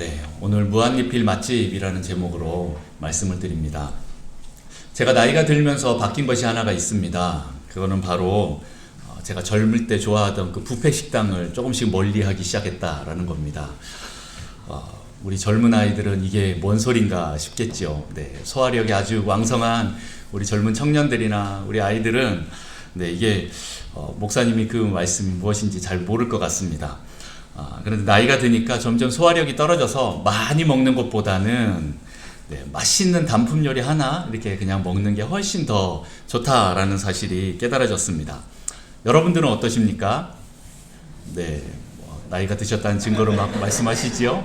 네, 오늘 무한리필 맛집이라는 제목으로 말씀을 드립니다. 제가 나이가 들면서 바뀐 것이 하나가 있습니다. 그거는 바로 제가 젊을 때 좋아하던 그 뷔페 식당을 조금씩 멀리하기 시작했다라는 겁니다. 우리 젊은 아이들은 이게 뭔 소린가 싶겠죠. 네, 소화력이 아주 왕성한 우리 젊은 청년들이나 우리 아이들은 네, 이게 목사님이 그 말씀이 무엇인지 잘 모를 것 같습니다. 그런데 나이가 드니까 점점 소화력이 떨어져서 많이 먹는 것보다는 네, 맛있는 단품 요리 하나 이렇게 그냥 먹는 게 훨씬 더 좋다라는 사실이 깨달아졌습니다. 여러분들은 어떠십니까? 네, 나이가 드셨다는 증거로 막 말씀하시지요?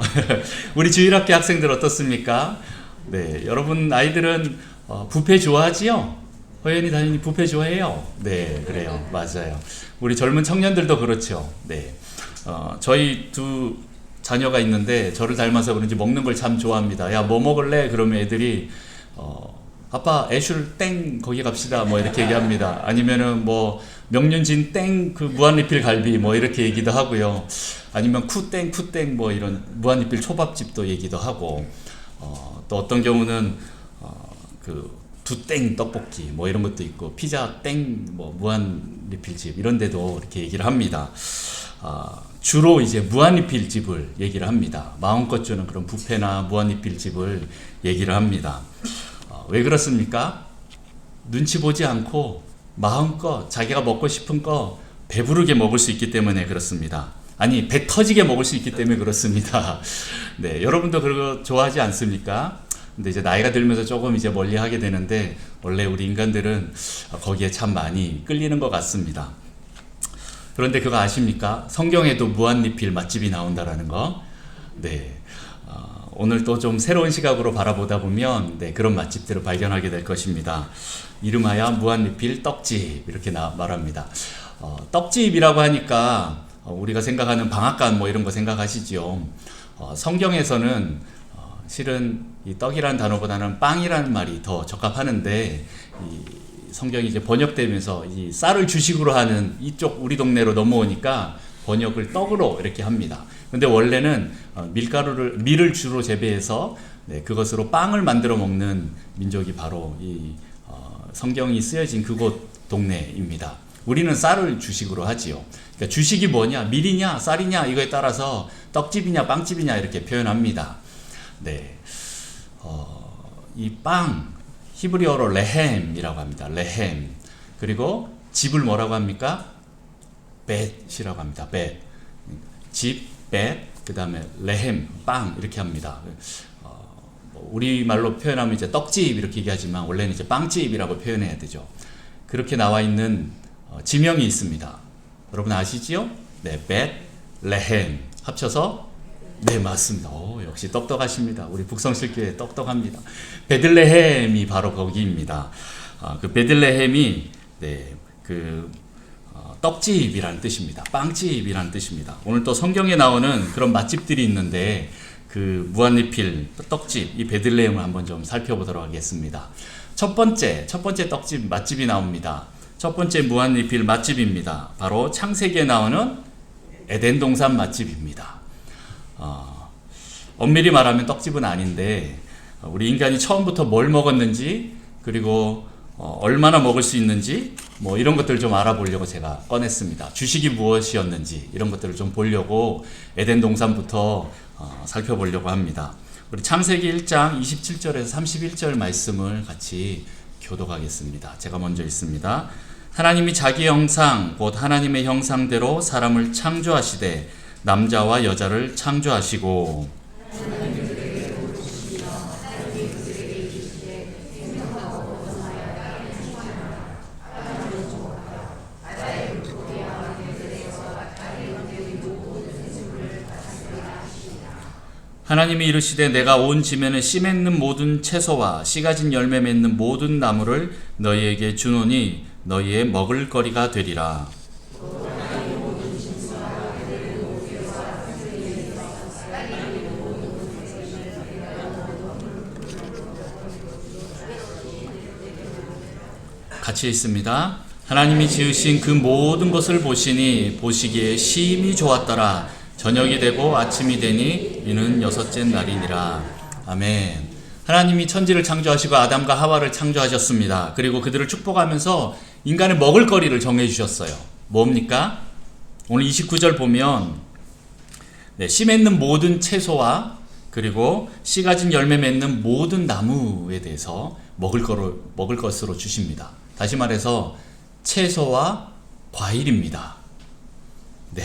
우리 주일학교 학생들 어떻습니까? 네, 여러분 아이들은 뷔페 좋아하지요? 허연이 당연히 뷔페 좋아해요. 네, 그래요. 맞아요. 우리 젊은 청년들도 그렇죠. 네. 저희 두 자녀가 있는데 저를 닮아서 그런지 먹는 걸 참 좋아합니다. 야, 뭐 먹을래? 그러면 애들이 아빠 애슐 땡 거기 갑시다 뭐 이렇게 얘기합니다. 아니면은 뭐 명륜진 땡 그 무한리필 갈비 뭐 이렇게 얘기도 하고요. 아니면 쿠땡 뭐 이런 무한리필 초밥집도 얘기도 하고 또 어떤 경우는 그 두땡 떡볶이 뭐 이런 것도 있고 피자 땡 뭐 무한리필집 이런 데도 이렇게 얘기를 합니다. 주로 이제 무한리필 집을 얘기를 합니다. 마음껏 주는 그런 뷔페나 무한리필 집을 얘기를 합니다. 왜 그렇습니까? 눈치 보지 않고 마음껏 자기가 먹고 싶은 거 배부르게 먹을 수 있기 때문에 그렇습니다. 아니, 배 터지게 먹을 수 있기 때문에 그렇습니다. 네, 여러분도 그거 좋아하지 않습니까? 근데 이제 나이가 들면서 조금 이제 멀리 하게 되는데 원래 우리 인간들은 거기에 참 많이 끌리는 것 같습니다. 그런데 그거 아십니까? 성경에도 무한리필 맛집이 나온다라는 거. 네. 오늘 또 좀 새로운 시각으로 바라보다 보면 네, 그런 맛집들을 발견하게 될 것입니다. 이름하여 무한리필 떡집 이렇게 말합니다. 떡집이라고 하니까 우리가 생각하는 방앗간 뭐 이런 거 생각하시죠. 성경에서는 실은 이 떡이라는 단어보다는 빵이라는 말이 더 적합하는데 성경이 이제 번역되면서 이 쌀을 주식으로 하는 이쪽 우리 동네로 넘어오니까 번역을 떡으로 이렇게 합니다. 근데 원래는 밀을 주로 재배해서 네, 그것으로 빵을 만들어 먹는 민족이 바로 이 성경이 쓰여진 그곳 동네입니다. 우리는 쌀을 주식으로 하지요. 그러니까 주식이 뭐냐, 밀이냐, 쌀이냐 이거에 따라서 떡집이냐, 빵집이냐 이렇게 표현합니다. 네, 이 빵. 히브리어로 레헴이라고 합니다. 레헴. 그리고 집을 뭐라고 합니까? 벳이라고 합니다. 벳. 집, 벳, 그 다음에 레헴, 빵 이렇게 합니다. 우리말로 표현하면 이제 떡집 이렇게 얘기하지만 원래는 이제 빵집이라고 표현해야 되죠. 그렇게 나와 있는 지명이 있습니다. 여러분 아시지요? 네, 벳, 레헴 합쳐서 네, 맞습니다. 역시 똑똑하십니다. 우리 북성실교회 똑똑합니다. 베들레헴이 바로 거기입니다. 그 베들레헴이 네, 그 떡집이라는 뜻입니다. 빵집이라는 뜻입니다. 오늘 또 성경에 나오는 그런 맛집들이 있는데 그 무한리필 떡집 이 베들레헴을 한번 좀 살펴보도록 하겠습니다. 첫 번째 떡집 맛집이 나옵니다. 첫 번째 무한리필 맛집입니다. 바로 창세기에 나오는 에덴 동산 맛집입니다. 엄밀히 말하면 떡집은 아닌데 우리 인간이 처음부터 뭘 먹었는지 그리고 얼마나 먹을 수 있는지 뭐 이런 것들을 좀 알아보려고 제가 꺼냈습니다. 주식이 무엇이었는지 이런 것들을 좀 보려고 에덴 동산부터 살펴보려고 합니다. 우리 창세기 1장 27절에서 31절 말씀을 같이 교독하겠습니다. 제가 먼저 읽습니다. 하나님이 자기 형상 곧 하나님의 형상대로 사람을 창조하시되 남자와 여자를 창조하시고 하나님이 이르시되 내가 온 지면에 씨 맺는 모든 채소와 씨 가진 열매 맺는 모든 나무를 너희에게 주노니 너희의 먹을 거리가 되리라. 같이 있습니다. 하나님이 지으신 그 모든 것을 보시니 보시기에 심히 좋았더라. 저녁이 되고 아침이 되니 이는 여섯째 날이니라. 아멘. 하나님이 천지를 창조하시고 아담과 하와를 창조하셨습니다. 그리고 그들을 축복하면서 인간의 먹을 거리를 정해 주셨어요. 뭡니까? 오늘 29절 보면 씨 맺는 모든 채소와 그리고 씨 가진 열매 맺는 모든 나무에 대해서 먹을 것으로 주십니다. 다시 말해서 채소와 과일입니다. 네,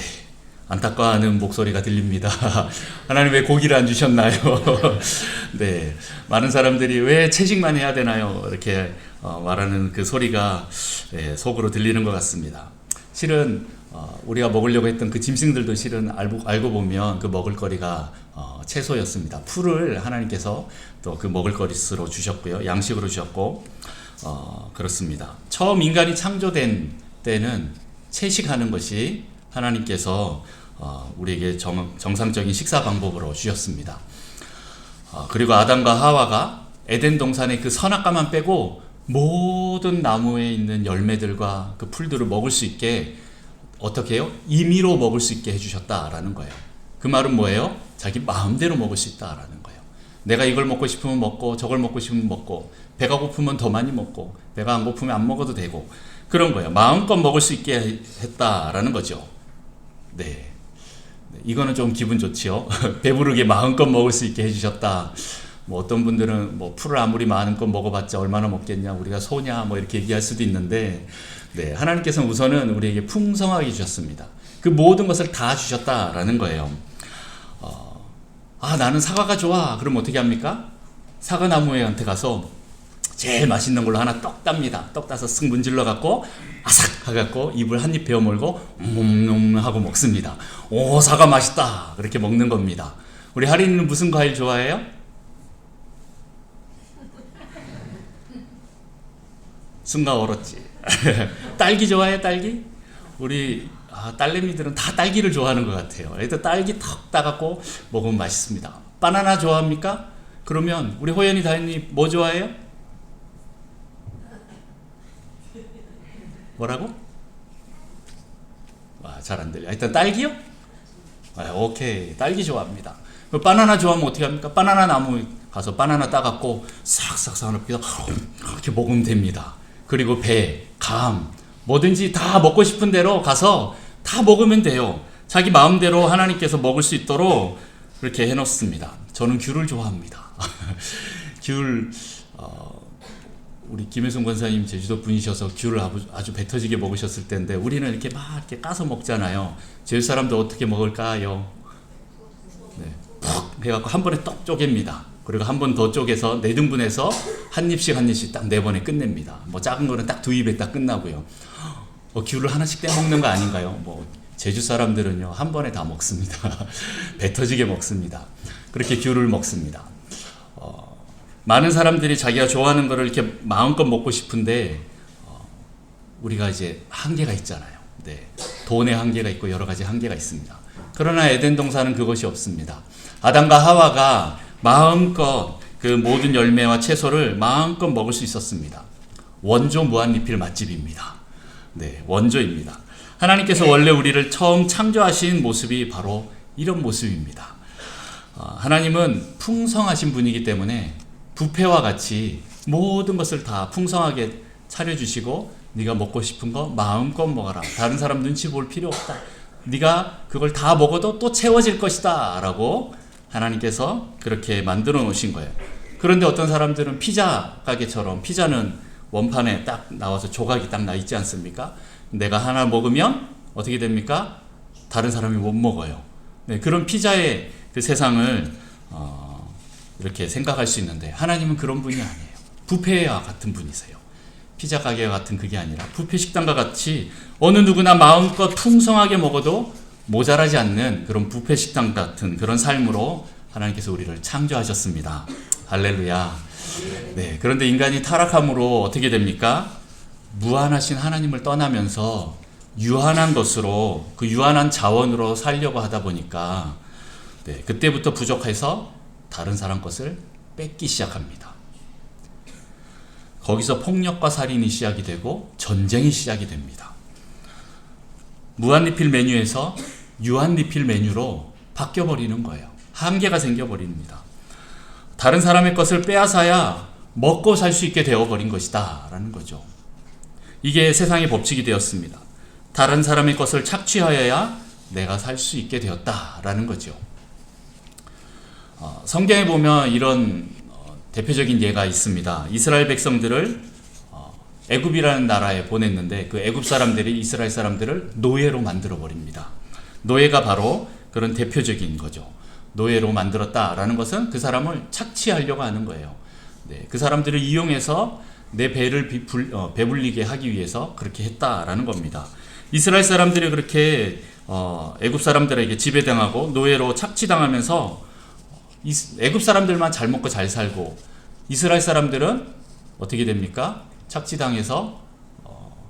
안타까워하는 목소리가 들립니다. 하나님 왜 고기를 안 주셨나요? 네, 많은 사람들이 왜 채식만 해야 되나요? 이렇게 말하는 그 소리가 속으로 들리는 것 같습니다. 실은 우리가 먹으려고 했던 그 짐승들도 실은 알고 보면 그 먹을거리가 채소였습니다. 풀을 하나님께서 또 그 먹을거리로 주셨고요, 양식으로 주셨고 그렇습니다. 처음 인간이 창조된 때는 채식하는 것이 하나님께서 우리에게 정상적인 식사 방법으로 주셨습니다. 그리고 아담과 하와가 에덴 동산의 그 선악과만 빼고 모든 나무에 있는 열매들과 그 풀들을 먹을 수 있게 어떻게 해요? 임의로 먹을 수 있게 해주셨다라는 거예요. 그 말은 뭐예요? 자기 마음대로 먹을 수 있다라는 거예요. 내가 이걸 먹고 싶으면 먹고 저걸 먹고 싶으면 먹고 배가 고프면 더 많이 먹고 배가 안 고프면 안 먹어도 되고 그런 거예요. 마음껏 먹을 수 있게 했다라는 거죠. 네, 이거는 좀 기분 좋지요. 배부르게 마음껏 먹을 수 있게 해주셨다. 뭐 어떤 분들은 뭐 풀을 아무리 마음껏 먹어봤자 얼마나 먹겠냐, 우리가 소냐, 뭐 이렇게 얘기할 수도 있는데, 네, 하나님께서는 우선은 우리에게 풍성하게 주셨습니다. 그 모든 것을 다 주셨다라는 거예요. 나는 사과가 좋아. 그럼 어떻게 합니까? 사과나무한테 가서 제일 맛있는 걸로 하나 떡 땁니다. 떡 따서 쓱 문질러 갖고 아삭 하갖고 입을 한 입 베어 물고 하고 먹습니다. 오, 사과 맛있다. 그렇게 먹는 겁니다. 우리 할인이는 무슨 과일 좋아해요? 순간 얼었지. 딸기 좋아해요? 딸기? 우리 딸내미들은 다 딸기를 좋아하는 것 같아요. 애들 딸기 턱 따갖고 먹으면 맛있습니다. 바나나 좋아합니까? 그러면 우리 호연이 다현이 뭐 좋아해요? 뭐라고? 잘 안 들려. 일단 딸기요? 오케이, 딸기 좋아합니다. 바나나 좋아하면 어떻게 합니까? 바나나 나무 가서 바나나 따갖고 싹싹싹 이렇게 먹으면 됩니다. 그리고 배, 감, 뭐든지 다 먹고 싶은 대로 가서 다 먹으면 돼요. 자기 마음대로 하나님께서 먹을 수 있도록 그렇게 해놓습니다. 저는 귤을 좋아합니다. 귤, 우리 김혜순 권사님 제주도 분이셔서 귤을 아주 배 터지게 먹으셨을 텐데 우리는 이렇게 막 이렇게 까서 먹잖아요. 제주 사람들 어떻게 먹을까요? 네, 푹 해갖고 한 번에 떡 쪼갭니다. 그리고 한 번 더 쪼개서 4등분해서 한 입씩 딱 4번에 끝냅니다. 뭐 작은 거는 딱 2입에 딱 끝나고요. 귤을 하나씩 떼먹는 거 아닌가요? 뭐 제주 사람들은요 한 번에 다 먹습니다. 배 터지게 먹습니다. 그렇게 귤을 먹습니다. 많은 사람들이 자기가 좋아하는 거를 이렇게 마음껏 먹고 싶은데 우리가 이제 한계가 있잖아요. 네, 돈의 한계가 있고 여러 가지 한계가 있습니다. 그러나 에덴 동산은 그것이 없습니다. 아담과 하와가 마음껏 그 모든 열매와 채소를 마음껏 먹을 수 있었습니다. 원조 무한리필 맛집입니다. 네, 원조입니다. 하나님께서 원래 우리를 처음 창조하신 모습이 바로 이런 모습입니다. 하나님은 풍성하신 분이기 때문에 뷔페와 같이 모든 것을 다 풍성하게 차려주시고 네가 먹고 싶은 거 마음껏 먹어라. 다른 사람 눈치 볼 필요 없다. 네가 그걸 다 먹어도 또 채워질 것이다 라고 하나님께서 그렇게 만들어 놓으신 거예요. 그런데 어떤 사람들은 피자 가게처럼 피자는 원판에 딱 나와서 조각이 딱 나 있지 않습니까? 내가 하나 먹으면 어떻게 됩니까? 다른 사람이 못 먹어요. 네, 그런 피자의 그 세상을 이렇게 생각할 수 있는데 하나님은 그런 분이 아니에요. 뷔페와 같은 분이세요. 피자 가게와 같은 그게 아니라 뷔페 식당과 같이 어느 누구나 마음껏 풍성하게 먹어도 모자라지 않는 그런 뷔페 식당 같은 그런 삶으로 하나님께서 우리를 창조하셨습니다. 할렐루야. 네, 그런데 인간이 타락함으로 어떻게 됩니까? 무한하신 하나님을 떠나면서 유한한 것으로 그 유한한 자원으로 살려고 하다 보니까 네, 그때부터 부족해서 다른 사람 것을 뺏기 시작합니다. 거기서 폭력과 살인이 시작이 되고 전쟁이 시작이 됩니다. 무한리필 메뉴에서 유한리필 메뉴로 바뀌어버리는 거예요. 한계가 생겨버립니다. 다른 사람의 것을 빼앗아야 먹고 살 수 있게 되어버린 것이다 라는 거죠. 이게 세상의 법칙이 되었습니다. 다른 사람의 것을 착취하여야 내가 살 수 있게 되었다라는 거죠. 성경에 보면 이런 대표적인 예가 있습니다. 이스라엘 백성들을 애굽이라는 나라에 보냈는데 그 애굽 사람들이 이스라엘 사람들을 노예로 만들어 버립니다. 노예가 바로 그런 대표적인 거죠. 노예로 만들었다라는 것은 그 사람을 착취하려고 하는 거예요. 네, 그 사람들을 이용해서 내 배를 배불리게 하기 위해서 그렇게 했다라는 겁니다. 이스라엘 사람들이 그렇게 애굽 사람들에게 지배당하고 노예로 착취당하면서 애굽 사람들만 잘 먹고 잘 살고 이스라엘 사람들은 어떻게 됩니까? 착취당해서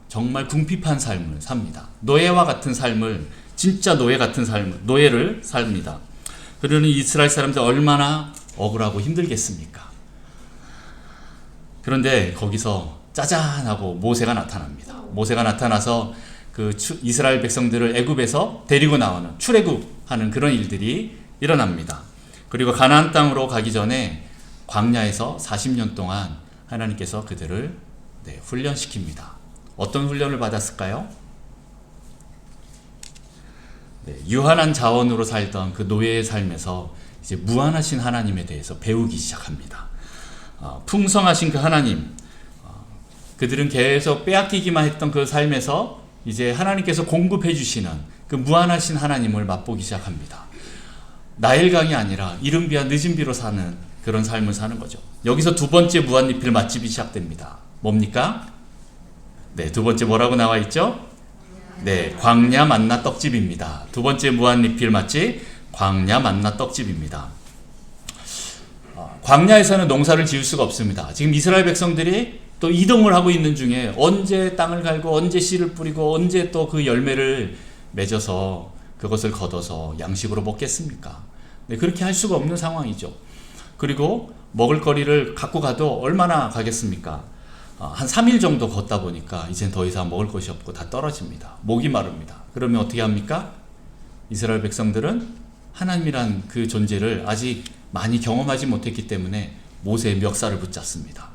정말 궁핍한 삶을 삽니다. 노예와 같은 삶을, 진짜 노예 같은 삶을, 노예를 삽니다. 그러니 이스라엘 사람들 얼마나 억울하고 힘들겠습니까? 그런데 거기서 짜잔하고 모세가 나타납니다. 모세가 나타나서 그 이스라엘 백성들을 애굽에서 데리고 나오는 출애굽하는 그런 일들이 일어납니다. 그리고 가나안 땅으로 가기 전에 광야에서 40년 동안 하나님께서 그들을 훈련시킵니다. 어떤 훈련을 받았을까요? 유한한 자원으로 살던 그 노예의 삶에서 이제 무한하신 하나님에 대해서 배우기 시작합니다. 풍성하신 그 하나님, 그들은 계속 빼앗기기만 했던 그 삶에서 이제 하나님께서 공급해 주시는 그 무한하신 하나님을 맛보기 시작합니다. 나일강이 아니라 이른 비와 늦은 비로 사는 그런 삶을 사는 거죠. 여기서 두 번째 무한리필 맛집이 시작됩니다. 뭡니까? 네, 두 번째 뭐라고 나와 있죠? 네, 광야 만나 떡집입니다. 두 번째 무한리필 맛집, 광야 만나 떡집입니다. 광야에서는 농사를 지을 수가 없습니다. 지금 이스라엘 백성들이 또 이동을 하고 있는 중에 언제 땅을 갈고 언제 씨를 뿌리고 언제 또 그 열매를 맺어서 그것을 걷어서 양식으로 먹겠습니까? 네, 그렇게 할 수가 없는 상황이죠. 그리고 먹을 거리를 갖고 가도 얼마나 가겠습니까? 한 3일 정도 걷다 보니까 이젠 더 이상 먹을 것이 없고 다 떨어집니다. 목이 마릅니다. 그러면 어떻게 합니까? 이스라엘 백성들은 하나님이란 그 존재를 아직 많이 경험하지 못했기 때문에 모세의 멱살을 붙잡습니다.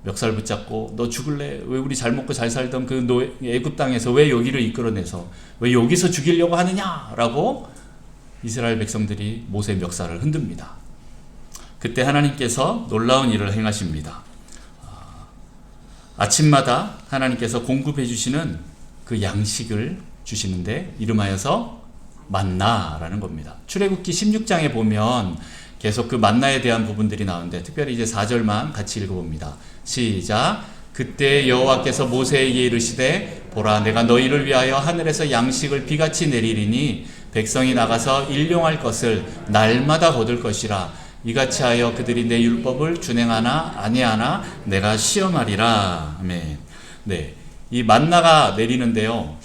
멱살 붙잡고 너 죽을래? 왜 우리 잘 먹고 잘 살던 그 애굽 땅에서 왜 여기를 이끌어내서 왜 여기서 죽이려고 하느냐? 라고 이스라엘 백성들이 모세의 멱살을 흔듭니다. 그때 하나님께서 놀라운 일을 행하십니다. 아침마다 하나님께서 공급해 주시는 그 양식을 주시는데 이름하여서 만나라는 겁니다. 출애굽기 16장에 보면 계속 그 만나에 대한 부분들이 나오는데 특별히 이제 4절만 같이 읽어봅니다. 시작. 그때 여호와께서 모세에게 이르시되 보라 내가 너희를 위하여 하늘에서 양식을 비같이 내리리니 백성이 나가서 일용할 것을 날마다 거둘 것이라 이같이 하여 그들이 내 율법을 준행하나 아니하나 내가 시험하리라. 아멘. 네, 이 만나가 내리는데요.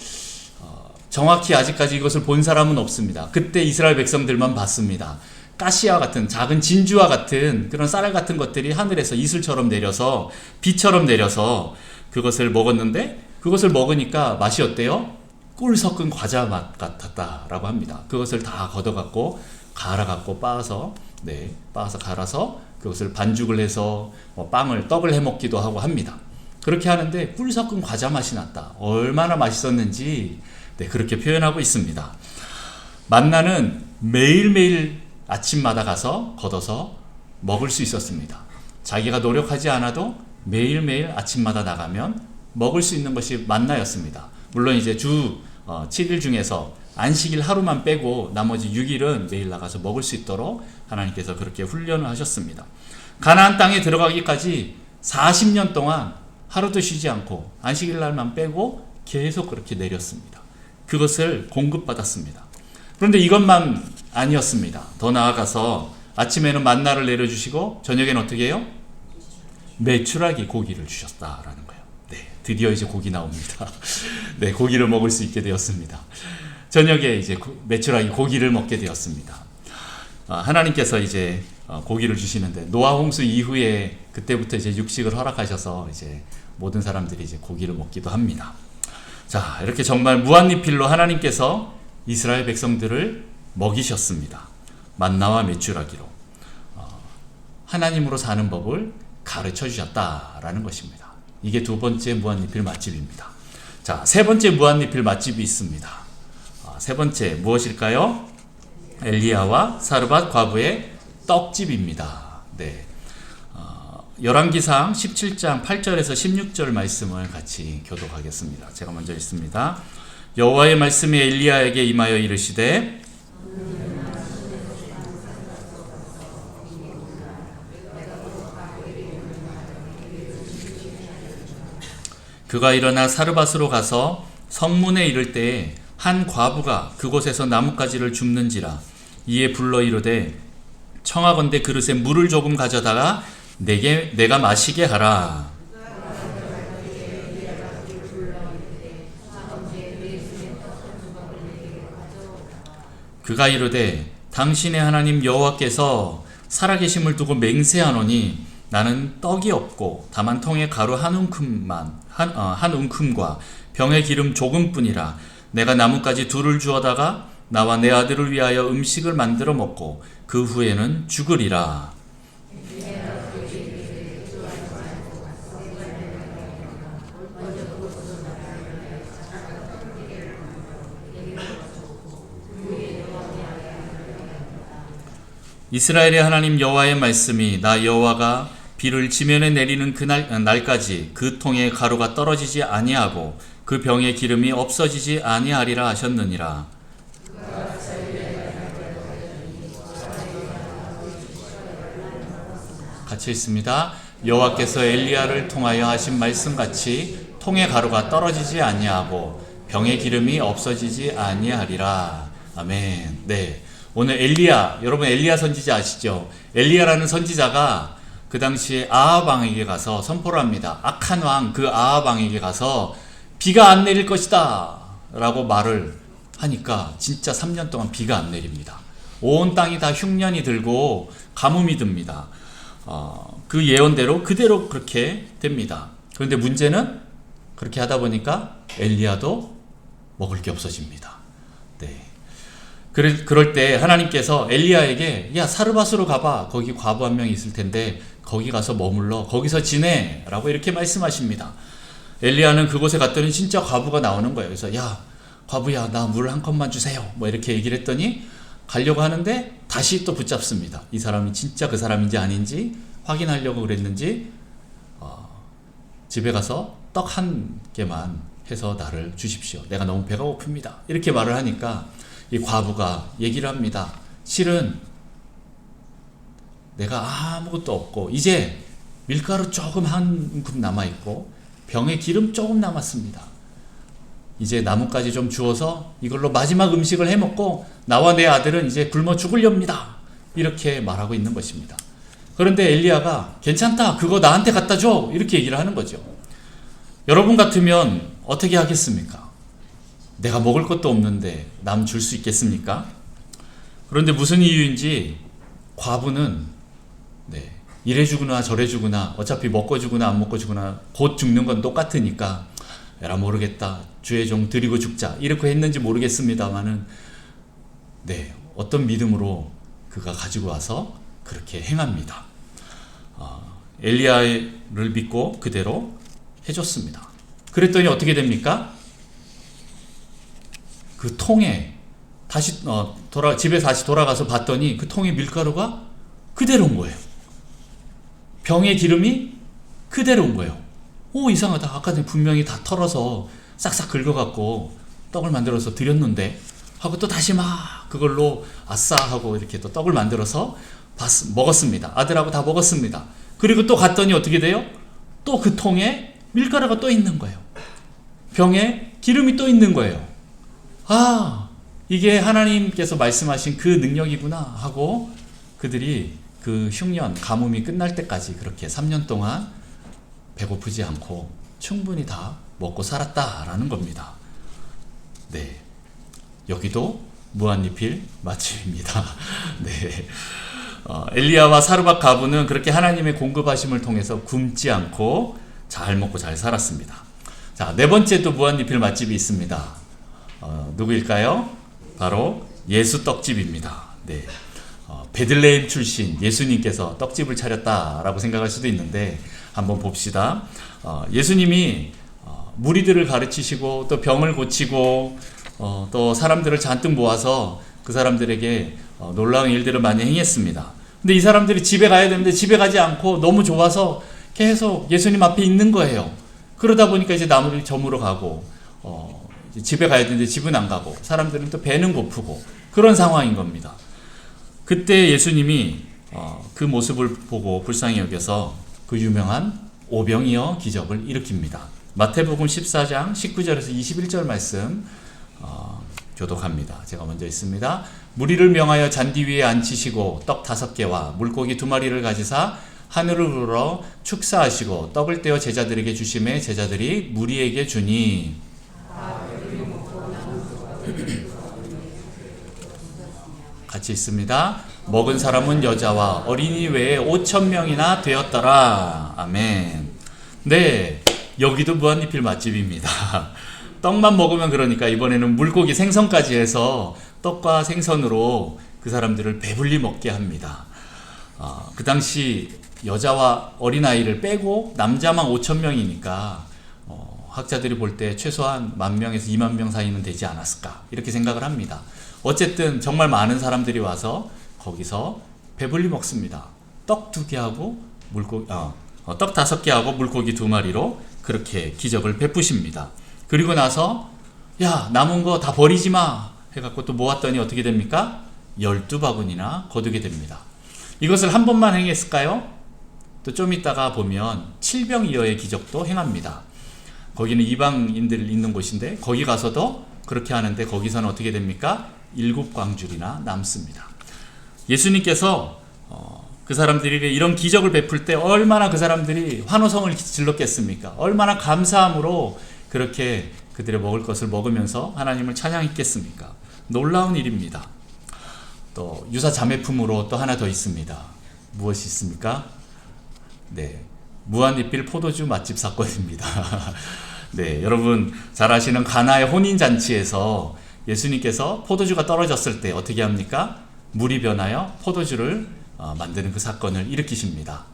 정확히 아직까지 이것을 본 사람은 없습니다. 그때 이스라엘 백성들만 봤습니다. 가시와 같은 작은 진주와 같은 그런 쌀알 같은 것들이 하늘에서 이슬처럼 내려서 비처럼 내려서 그것을 먹었는데 그것을 먹으니까 맛이 어때요? 꿀 섞은 과자 맛 같았다라고 합니다. 그것을 다 걷어갖고 갈아갖고 빻아서 빻아서 갈아서 그것을 반죽을 해서 빵을 떡을 해 먹기도 하고 합니다. 그렇게 하는데 꿀 섞은 과자 맛이 났다. 얼마나 맛있었는지 그렇게 표현하고 있습니다. 만나는 매일매일 아침마다 가서 걷어서 먹을 수 있었습니다. 자기가 노력하지 않아도 매일매일 아침마다 나가면 먹을 수 있는 것이 만나였습니다. 물론 이제 주 7일 중에서 안식일 하루만 빼고 나머지 6일은 매일 나가서 먹을 수 있도록 하나님께서 그렇게 훈련을 하셨습니다. 가나안 땅에 들어가기까지 40년 동안 하루도 쉬지 않고 안식일 날만 빼고 계속 그렇게 내렸습니다. 그것을 공급받았습니다. 그런데 이것만 아니었습니다. 더 나아가서 아침에는 만나를 내려주시고 저녁에는 어떻게 해요? 메추라기 고기를 주셨다라는 거예요. 네, 드디어 이제 고기 나옵니다. 네, 고기를 먹을 수 있게 되었습니다. 저녁에 이제 메추라기 고기를 먹게 되었습니다. 하나님께서 이제 고기를 주시는데 노아 홍수 이후에 그때부터 이제 육식을 허락하셔서 이제 모든 사람들이 이제 고기를 먹기도 합니다. 자, 이렇게 정말 무한리필로 하나님께서 이스라엘 백성들을 먹이셨습니다. 만나와 메추라기로 하나님으로 사는 법을 가르쳐 주셨다라는 것입니다. 이게 두 번째 무한리필 맛집입니다. 자, 세 번째 무한리필 맛집이 있습니다. 세 번째 무엇일까요? 엘리야와 사르밧 과부의 떡집입니다. 네. 열왕기상 17장 8절에서 16절 말씀을 같이 교독하겠습니다. 제가 먼저 읽습니다. 여호와의 말씀이 엘리야에게 임하여 이르시되 그가 일어나 사르밧으로 가서 성문에 이를 때에 한 과부가 그곳에서 나뭇가지를 줍는지라. 이에 불러 이르되 청하건대 그릇에 물을 조금 가져다가 내가 마시게 하라. 그가 이르되 당신의 하나님 여호와께서 살아계심을 두고 맹세하노니 나는 떡이 없고 다만 통에 가루 한 움큼과 병에 기름 조금뿐이라. 내가 나뭇가지 둘을 주어다가 나와 내 아들을 위하여 음식을 만들어 먹고 그 후에는 죽으리라. 이스라엘의 하나님 여호와의 말씀이 나 여호와가 비를 지면에 내리는 날까지 그 통에 가루가 떨어지지 아니하고 그 병에 기름이 없어지지 아니하리라 하셨느니라. 같이 읽습니다. 여호와께서 엘리야를 통하여 하신 말씀같이 통에 가루가 떨어지지 아니하고 병에 기름이 없어지지 아니하리라. 아멘. 네. 오늘 엘리야, 여러분 엘리야 선지자 아시죠? 엘리야라는 선지자가 그 당시에 아합 왕에게 가서 선포를 합니다. 악한 왕 그 아합 왕에게 가서 비가 안 내릴 것이다 라고 말을 하니까 진짜 3년 동안 비가 안 내립니다. 온 땅이 다 흉년이 들고 가뭄이 듭니다. 그 예언대로 그대로 그렇게 됩니다. 그런데 문제는 그렇게 하다 보니까 엘리야도 먹을 게 없어집니다. 네. 그럴 때 하나님께서 엘리야에게 야 사르밧으로 가봐. 거기 과부 한 명이 있을 텐데 거기 가서 머물러. 거기서 지내. 라고 이렇게 말씀하십니다. 엘리야는 그곳에 갔더니 진짜 과부가 나오는 거예요. 그래서 야 과부야 나 물 한 컵만 주세요. 뭐 이렇게 얘기를 했더니 가려고 하는데 다시 또 붙잡습니다. 이 사람이 진짜 그 사람인지 아닌지 확인하려고 그랬는지 집에 가서 떡 한 개만 해서 나를 주십시오. 내가 너무 배가 고픕니다. 이렇게 말을 하니까 이 과부가 얘기를 합니다. 실은 내가 아무것도 없고 이제 밀가루 조금 한 움큼 남아있고 병에 기름 조금 남았습니다. 이제 나뭇가지 좀 주워서 이걸로 마지막 음식을 해먹고 나와 내 아들은 이제 굶어 죽으렵니다. 이렇게 말하고 있는 것입니다. 그런데 엘리야가 괜찮다. 그거 나한테 갖다 줘. 이렇게 얘기를 하는 거죠. 여러분 같으면 어떻게 하겠습니까? 내가 먹을 것도 없는데 남 줄 수 있겠습니까? 그런데 무슨 이유인지 과부는 이래 주구나 저래 주구나 어차피 먹고 주구나 안 먹고 주구나 곧 죽는 건 똑같으니까 에라 모르겠다. 주의 종 드리고 죽자. 이렇게 했는지 모르겠습니다만은 어떤 믿음으로 그가 가지고 와서 그렇게 행합니다. 엘리야를 믿고 그대로 해줬습니다. 그랬더니 어떻게 됩니까? 그 통에 다시 집에 다시 돌아가서 봤더니 그 통에 밀가루가 그대로인 거예요. 병에 기름이 그대로인 거예요. 오 이상하다. 아까 분명히 다 털어서 싹싹 긁어갖고 떡을 만들어서 드렸는데 하고 또 다시 막 그걸로 아싸 하고 이렇게 또 떡을 만들어서 먹었습니다. 아들하고 다 먹었습니다. 그리고 또 갔더니 어떻게 돼요? 또 그 통에 밀가루가 또 있는 거예요. 병에 기름이 또 있는 거예요. 아 이게 하나님께서 말씀하신 그 능력이구나 하고 그들이 그 흉년 가뭄이 끝날 때까지 그렇게 3년 동안 배고프지 않고 충분히 다 먹고 살았다라는 겁니다. 네, 여기도 무한리필 맛집입니다. 네, 엘리야와 사르밧 과부는 그렇게 하나님의 공급하심을 통해서 굶지 않고 잘 먹고 잘 살았습니다. 자, 네 번째 또 무한리필 맛집이 있습니다. 누구일까요? 바로 예수 떡집입니다. 네. 베들레헴 출신 예수님께서 떡집을 차렸다라고 생각할 수도 있는데 한번 봅시다. 예수님이 무리들을 가르치시고 또 병을 고치고 또 사람들을 잔뜩 모아서 그 사람들에게 놀라운 일들을 많이 행했습니다. 근데 이 사람들이 집에 가야 되는데 집에 가지 않고 너무 좋아서 계속 예수님 앞에 있는 거예요. 그러다 보니까 이제 나무를 저물어 가고 이제 집에 가야 되는데 집은 안 가고 사람들은 또 배는 고프고 그런 상황인 겁니다. 그때 예수님이 그 모습을 보고 불쌍히 여겨서 그 유명한 오병이어 기적을 일으킵니다. 마태복음 14장 19절에서 21절 말씀 교독합니다. 제가 먼저 읽습니다. 무리를 명하여 잔디 위에 앉히시고 떡 5개와 물고기 2마리를 가지사 하늘을 우러 축사하시고 떡을 떼어 제자들에게 주심에 제자들이 무리에게 주니 같이 있습니다. 먹은 사람은 여자와 어린이 외에 5,000명이나 되었더라. 아멘. 네, 여기도 무한리필 맛집입니다. 떡만 먹으면 그러니까 이번에는 물고기 생선까지 해서 떡과 생선으로 그 사람들을 배불리 먹게 합니다. 그 당시 여자와 어린아이를 빼고 남자만 5,000명이니까 학자들이 볼 때 최소한 10,000명에서 20,000명 사이는 되지 않았을까 이렇게 생각을 합니다. 어쨌든 정말 많은 사람들이 와서 거기서 배불리 먹습니다. 떡 2개하고 물고기 떡 5개하고 물고기 2마리로 그렇게 기적을 베푸십니다. 그리고 나서 야 남은 거 다 버리지 마 해갖고 또 모았더니 어떻게 됩니까? 12바구니나 거두게 됩니다. 이것을 한 번만 행했을까요? 또 좀 있다가 보면 칠병이어의 기적도 행합니다. 거기는 이방인들 있는 곳인데 거기 가서도 그렇게 하는데 거기서는 어떻게 됩니까? 7광줄이나 남습니다. 예수님께서 그 사람들에게 이런 기적을 베풀 때 얼마나 그 사람들이 환호성을 질렀겠습니까? 얼마나 감사함으로 그렇게 그들의 먹을 것을 먹으면서 하나님을 찬양했겠습니까? 놀라운 일입니다. 또 유사 자매품으로 또 하나 더 있습니다. 무엇이 있습니까? 네, 무한리필 포도주 맛집 사건입니다. 네, 여러분 잘 아시는 가나의 혼인잔치에서 예수님께서 포도주가 떨어졌을 때 어떻게 합니까? 물이 변하여 포도주를 만드는 그 사건을 일으키십니다.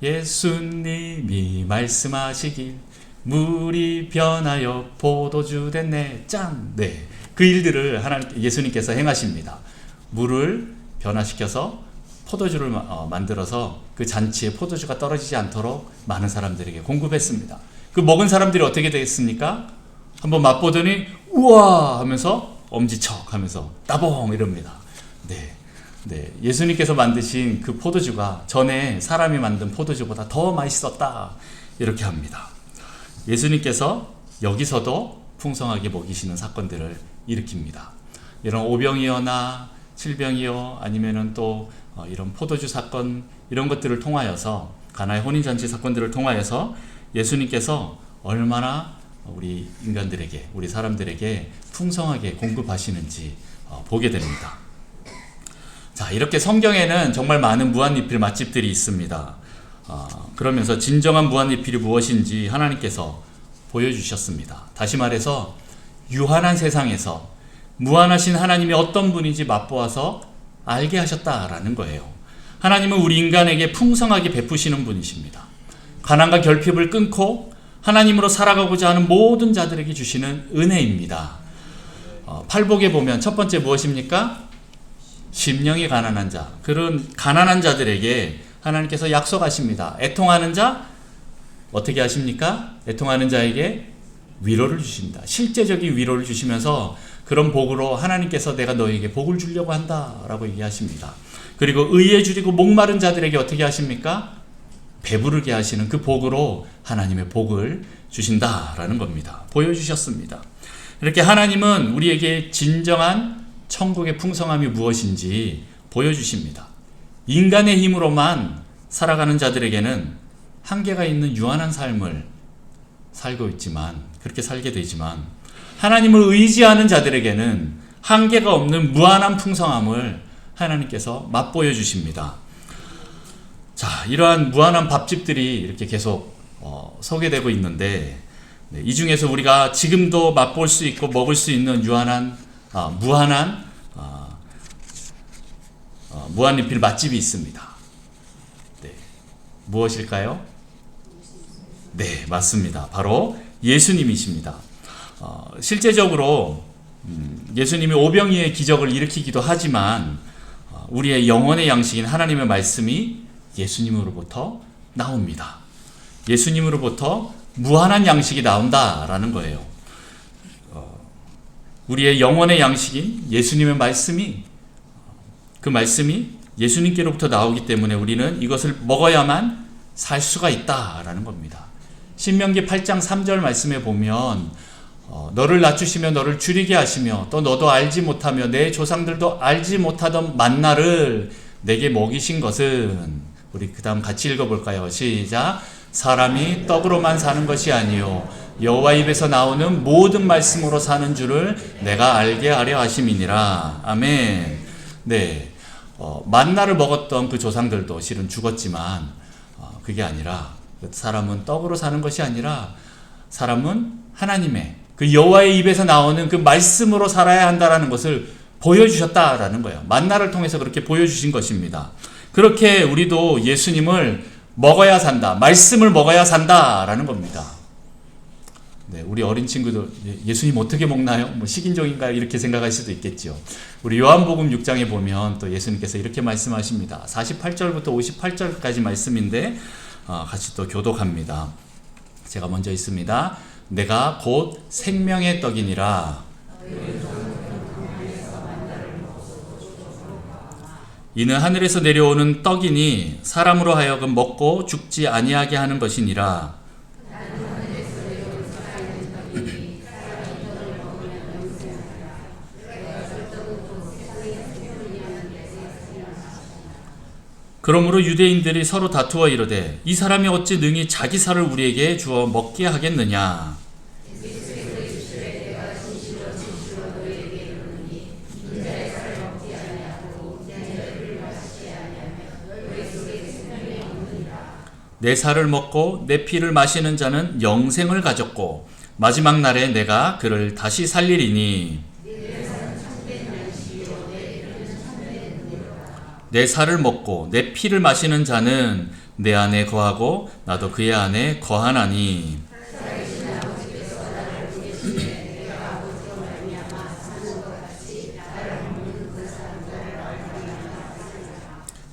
예수님이 말씀하시길 물이 변하여 포도주 됐네 짠. 네, 그 일들을 예수님께서 행하십니다. 물을 변화시켜서 포도주를 만들어서 그 잔치에 포도주가 떨어지지 않도록 많은 사람들에게 공급했습니다. 그 먹은 사람들이 어떻게 됐습니까? 한번 맛보더니 우와 하면서 엄지척 하면서 따봉 이럽니다. 네, 예수님께서 만드신 그 포도주가 전에 사람이 만든 포도주보다 더 맛있었다 이렇게 합니다. 예수님께서 여기서도 풍성하게 먹이시는 사건들을 일으킵니다. 이런 오병이어나 칠병이어 아니면은 또 이런 포도주 사건 이런 것들을 통하여서 가나의 혼인잔치 사건들을 통하여서 예수님께서 얼마나 우리 인간들에게 우리 사람들에게 풍성하게 공급하시는지 보게 됩니다. 자, 이렇게 성경에는 정말 많은 무한리필 맛집들이 있습니다. 그러면서 진정한 무한리필이 무엇인지 하나님께서 보여주셨습니다. 다시 말해서 유한한 세상에서 무한하신 하나님이 어떤 분인지 맛보아서 알게 하셨다라는 거예요. 하나님은 우리 인간에게 풍성하게 베푸시는 분이십니다. 가난과 결핍을 끊고 하나님으로 살아가고자 하는 모든 자들에게 주시는 은혜입니다. 팔복에 보면 첫 번째 무엇입니까? 심령이 가난한 자, 그런 가난한 자들에게 하나님께서 약속하십니다. 애통하는 자 어떻게 하십니까? 애통하는 자에게 위로를 주신다. 실제적인 위로를 주시면서 그런 복으로 하나님께서 내가 너에게 복을 주려고 한다라고 얘기하십니다. 그리고 의에 줄이고 목마른 자들에게 어떻게 하십니까? 배부르게 하시는 그 복으로 하나님의 복을 주신다라는 겁니다. 보여주셨습니다. 이렇게 하나님은 우리에게 진정한 천국의 풍성함이 무엇인지 보여주십니다. 인간의 힘으로만 살아가는 자들에게는 한계가 있는 유한한 삶을 살고 있지만 그렇게 살게 되지만 하나님을 의지하는 자들에게는 한계가 없는 무한한 풍성함을 하나님께서 맛보여 주십니다. 자, 이러한 무한한 밥집들이 이렇게 계속 소개되고 있는데 이 중에서 우리가 지금도 맛볼 수 있고 먹을 수 있는 유한한 무한리필 맛집이 있습니다. 네, 무엇일까요? 네, 맞습니다. 바로 예수님이십니다. 실제적으로 예수님이 오병이의 기적을 일으키기도 하지만 우리의 영혼의 양식인 하나님의 말씀이 예수님으로부터 나옵니다. 예수님으로부터 무한한 양식이 나온다라는 거예요. 우리의 영혼의 양식인 예수님의 말씀이, 그 말씀이 예수님께로부터 나오기 때문에 우리는 이것을 먹어야만 살 수가 있다라는 겁니다. 신명기 8장 3절 말씀에 보면 너를 낮추시며 너를 줄이게 하시며 또 너도 알지 못하며 내 조상들도 알지 못하던 만나를 내게 먹이신 것은, 우리 그 다음 같이 읽어볼까요? 시작. 사람이 떡으로만 사는 것이 아니요 여호와 입에서 나오는 모든 말씀으로 사는 줄을 내가 알게 하려 하심이니라. 아멘. 네, 만나를 먹었던 그 조상들도 실은 죽었지만 그게 아니라, 사람은 떡으로 사는 것이 아니라 사람은 하나님의 그 여호와의 입에서 나오는 그 말씀으로 살아야 한다라는 것을 보여주셨다라는 거예요. 만나를 통해서 그렇게 보여주신 것입니다. 그렇게 우리도 예수님을 먹어야 산다, 말씀을 먹어야 산다라는 겁니다. 네, 우리 어린 친구들 예수님 어떻게 먹나요? 뭐 식인종인가요? 이렇게 생각할 수도 있겠죠. 우리 요한복음 6장에 보면 또 예수님께서 이렇게 말씀하십니다. 48절부터 58절까지 말씀인데 같이 또 교독합니다. 제가 먼저 있습니다. 내가 곧 생명의 떡이니라. 이는 하늘에서 내려오는 떡이니 사람으로 하여금 먹고 죽지 아니하게 하는 것이니라. 그러므로 유대인들이 서로 다투어 이르되 이 사람이 어찌 능히 자기 살을 우리에게 주어 먹게 하겠느냐. 내 살을 먹고 내 피를 마시는 자는 영생을 가졌고 마지막 날에 내가 그를 다시 살리리니. 내 살을 먹고 내 피를 마시는 자는 내 안에 거하고 나도 그의 안에 거하나니.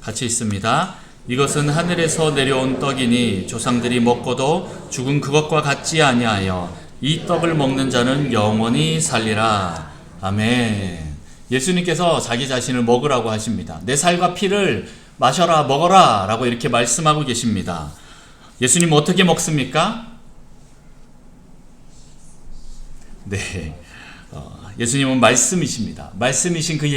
같이 있습니다. 이것은 하늘에서 내려온 떡이니 조상들이 먹고도 죽은 그것과 같지 아니하여 이 떡을 먹는 자는 영원히 살리라. 아멘. 예수님께서 자기 자신을 먹으라고 하십니다. 내 살과 피를 마셔라, 먹어라 라고 이렇게 말씀하고 계십니다. 예수님 어떻게 먹습니까? 네, 예수님은 말씀이십니다. 말씀이신 그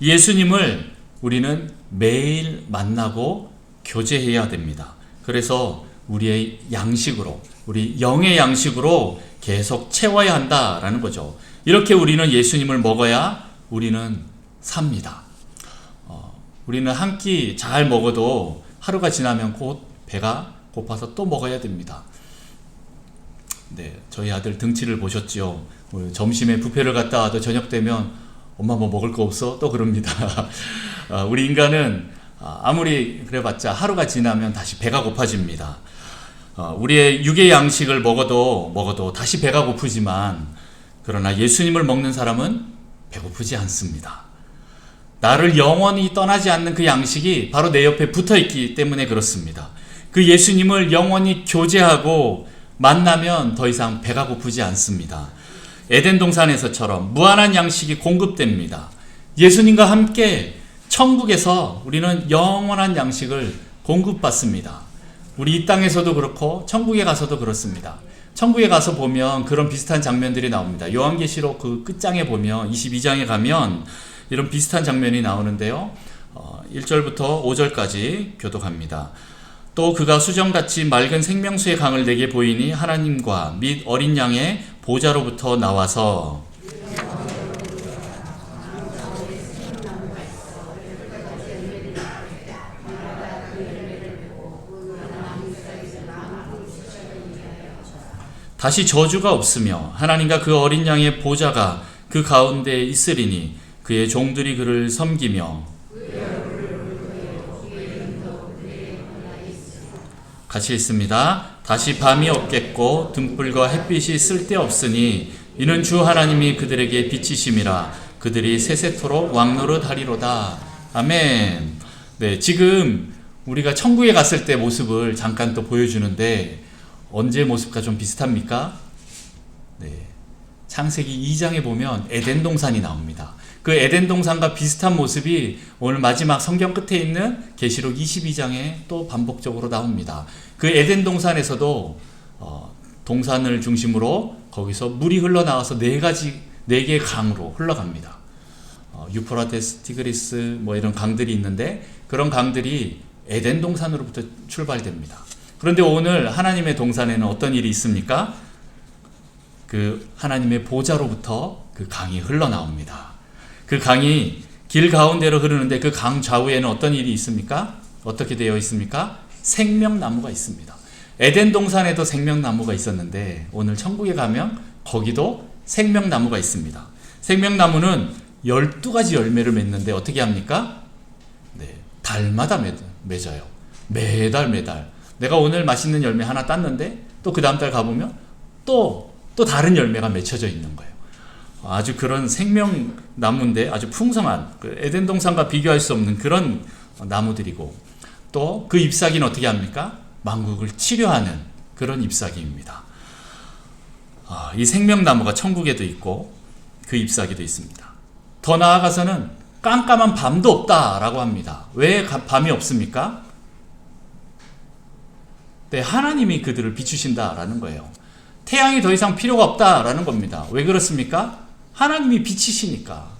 예수님을 우리는 매일 만나고 교제해야 됩니다. 그래서 우리의 양식으로, 우리 영의 양식으로 계속 채워야 한다라는 거죠. 이렇게 우리는 예수님을 먹어야 우리는 삽니다. 우리는 한 끼 잘 먹어도 하루가 지나면 곧 배가 고파서 또 먹어야 됩니다. 네, 저희 아들 등치를 보셨죠? 점심에 뷔페를 갔다 와도 저녁 되면 엄마 뭐 먹을 거 없어? 또 그럽니다. 우리 인간은 아무리 그래봤자 하루가 지나면 다시 배가 고파집니다. 우리의 육의 양식을 먹어도 다시 배가 고프지만, 그러나 예수님을 먹는 사람은 배고프지 않습니다. 나를 영원히 떠나지 않는 그 양식이 바로 내 옆에 붙어있기 때문에 그렇습니다. 그 예수님을 영원히 교제하고 만나면 더 이상 배가 고프지 않습니다. 에덴 동산에서처럼 무한한 양식이 공급됩니다. 예수님과 함께 천국에서 우리는 영원한 양식을 공급받습니다. 우리 이 땅에서도 그렇고 천국에 가서도 그렇습니다. 천국에 가서 보면 그런 비슷한 장면들이 나옵니다. 요한계시록 그 끝장에 보면 22장에 가면 이런 비슷한 장면이 나오는데요. 1절부터 5절까지 교독합니다. 또 그가 수정같이 맑은 생명수의 강을 내게 보이니 하나님과 및 어린 양의 보좌로부터 나와서 다시 저주가 없으며 하나님과 그 어린 양의 보좌가 그 가운데 있으리니 그의 종들이 그를 섬기며. 같이 있습니다. 다시 밤이 없겠고 등불과 햇빛이 쓸데없으니 이는 주 하나님이 그들에게 빛이심이라. 그들이 세세토록 왕노릇하리로다. 아멘. 네, 지금 우리가 천국에 갔을 때 모습을 잠깐 또 보여주는데 언제 모습과 좀 비슷합니까? 네, 창세기 2장에 보면 에덴 동산이 나옵니다. 그 에덴 동산과 비슷한 모습이 오늘 마지막 성경 끝에 있는 계시록 22장에 또 반복적으로 나옵니다. 그 에덴 동산에서도 동산을 중심으로 거기서 물이 흘러나와서 네 개의 강으로 흘러갑니다. 유프라테스, 티그리스 뭐 이런 강들이 있는데 그런 강들이 에덴 동산으로부터 출발됩니다. 그런데 오늘 하나님의 동산에는 어떤 일이 있습니까? 그 하나님의 보좌로부터 그 강이 흘러나옵니다. 그 강이 길 가운데로 흐르는데 그 강 좌우에는 어떤 일이 있습니까? 어떻게 되어 있습니까? 생명나무가 있습니다. 에덴 동산에도 생명나무가 있었는데 오늘 천국에 가면 거기도 생명나무가 있습니다. 생명나무는 12가지 열매를 맺는데 어떻게 합니까? 네, 달마다 맺어요. 매달 내가 오늘 맛있는 열매 하나 땄는데 또 그 다음 달 가보면 또 다른 열매가 맺혀져 있는 거예요. 아주 그런 생명나무인데 아주 풍성한 그 에덴 동산과 비교할 수 없는 그런 나무들이고 또 그 잎사귀는 어떻게 합니까? 만국을 치료하는 그런 잎사귀입니다. 이 생명나무가 천국에도 있고 그 잎사귀도 있습니다. 더 나아가서는 깜깜한 밤도 없다라고 합니다. 왜 밤이 없습니까? 네, 하나님이 그들을 비추신다라는 거예요. 태양이 더 이상 필요가 없다라는 겁니다. 왜 그렇습니까? 하나님이 빛이시니까.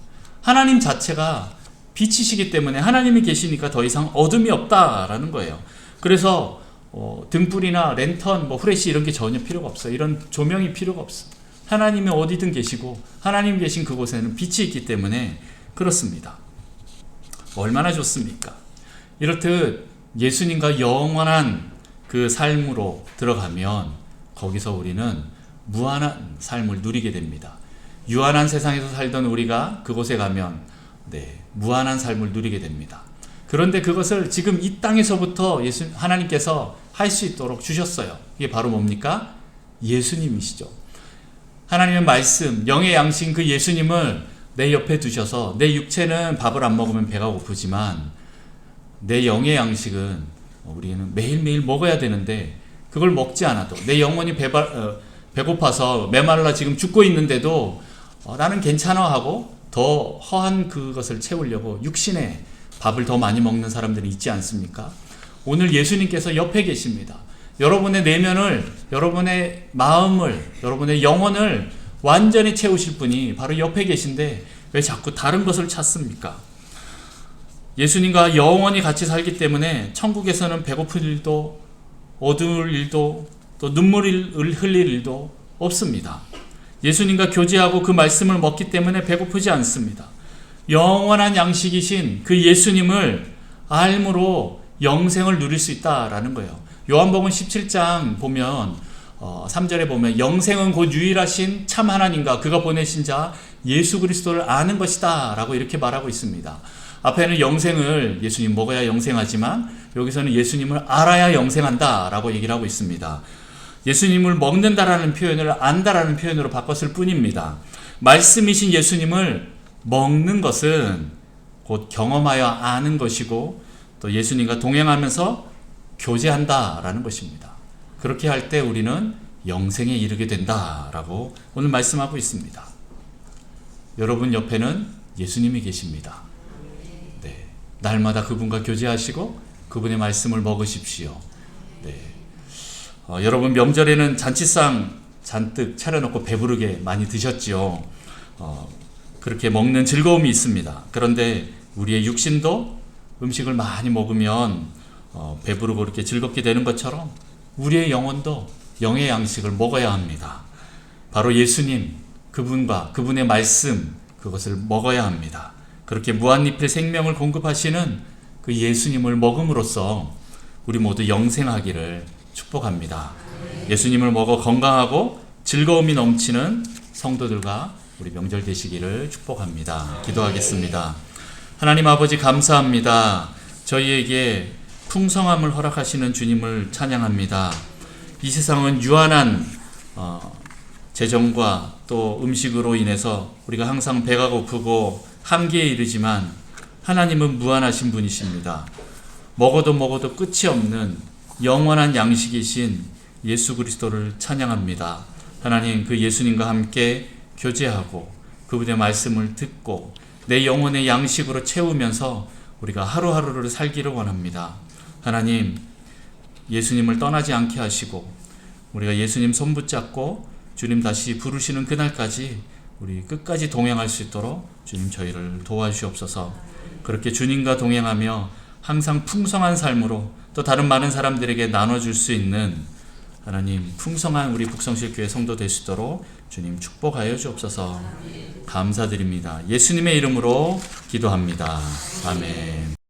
하나님 자체가 빛이시기 때문에 하나님이 계시니까 더 이상 어둠이 없다라는 거예요. 그래서 등불이나 랜턴, 후레쉬 이런 게 전혀 필요가 없어요. 이런 조명이 필요가 없어요. 하나님이 어디든 계시고 하나님 계신 그곳에는 빛이 있기 때문에 그렇습니다. 얼마나 좋습니까? 이렇듯 예수님과 영원한 그 삶으로 들어가면 거기서 우리는 무한한 삶을 누리게 됩니다. 유한한 세상에서 살던 우리가 그곳에 가면 무한한 삶을 누리게 됩니다. 그런데 그것을 지금 이 땅에서부터 하나님께서 할 수 있도록 주셨어요. 이게 바로 뭡니까? 예수님이시죠. 하나님의 말씀, 영의 양식 그 예수님을 내 옆에 두셔서 내 육체는 밥을 안 먹으면 배가 고프지만 내 영의 양식은 우리는 매일매일 먹어야 되는데 그걸 먹지 않아도 내 영혼이 배고파서 메말라 지금 죽고 있는데도 나는 괜찮아 하고 더 허한 그것을 채우려고 육신의 밥을 더 많이 먹는 사람들이 있지 않습니까? 오늘 예수님께서 옆에 계십니다. 여러분의 내면을, 여러분의 마음을, 여러분의 영혼을 완전히 채우실 분이 바로 옆에 계신데 왜 자꾸 다른 것을 찾습니까? 예수님과 영원히 같이 살기 때문에 천국에서는 배고플 일도 어두울 일도 또 눈물을 흘릴 일도 없습니다. 예수님과 교제하고 그 말씀을 먹기 때문에 배고프지 않습니다. 영원한 양식이신 그 예수님을 알므로 영생을 누릴 수 있다라는 거예요. 요한복음 17장 보면 3절에 보면 영생은 곧 유일하신 참 하나님과 그가 보내신 자 예수 그리스도를 아는 것이다 라고 이렇게 말하고 있습니다. 앞에는 영생을 예수님 먹어야 영생하지만 여기서는 예수님을 알아야 영생한다 라고 얘기를 하고 있습니다. 예수님을 먹는다라는 표현을 안다라는 표현으로 바꿨을 뿐입니다. 말씀이신 예수님을 먹는 것은 곧 경험하여 아는 것이고 또 예수님과 동행하면서 교제한다라는 것입니다. 그렇게 할 때 우리는 영생에 이르게 된다라고 오늘 말씀하고 있습니다. 여러분 옆에는 예수님이 계십니다. 네, 날마다 그분과 교제하시고 그분의 말씀을 먹으십시오. 네. 여러분 명절에는 잔치상 잔뜩 차려놓고 배부르게 많이 드셨지요. 그렇게 먹는 즐거움이 있습니다. 그런데 우리의 육신도 음식을 많이 먹으면 배부르고 이렇게 즐겁게 되는 것처럼 우리의 영혼도 영의 양식을 먹어야 합니다. 바로 예수님, 그분과 그분의 말씀, 그것을 먹어야 합니다. 그렇게 무한리필 생명을 공급하시는 그 예수님을 먹음으로써 우리 모두 영생하기를 축복합니다. 예수님을 먹어 건강하고 즐거움이 넘치는 성도들과 우리 명절 되시기를 축복합니다. 기도하겠습니다. 하나님 아버지 감사합니다. 저희에게 풍성함을 허락하시는 주님을 찬양합니다. 이 세상은 유한한 재정과 또 음식으로 인해서 우리가 항상 배가 고프고 한계에 이르지만 하나님은 무한하신 분이십니다. 먹어도 끝이 없는 영원한 양식이신 예수 그리스도를 찬양합니다. 하나님, 그 예수님과 함께 교제하고 그분의 말씀을 듣고 내 영혼의 양식으로 채우면서 우리가 하루하루를 살기를 원합니다. 하나님, 예수님을 떠나지 않게 하시고 우리가 예수님 손 붙잡고 주님 다시 부르시는 그날까지 우리 끝까지 동행할 수 있도록 주님 저희를 도와주시옵소서. 그렇게 주님과 동행하며 항상 풍성한 삶으로 또 다른 많은 사람들에게 나눠줄 수 있는 하나님 풍성한 우리 북성실교회 성도 되시도록 주님 축복하여 주옵소서. 감사드립니다. 예수님의 이름으로 기도합니다. 아멘.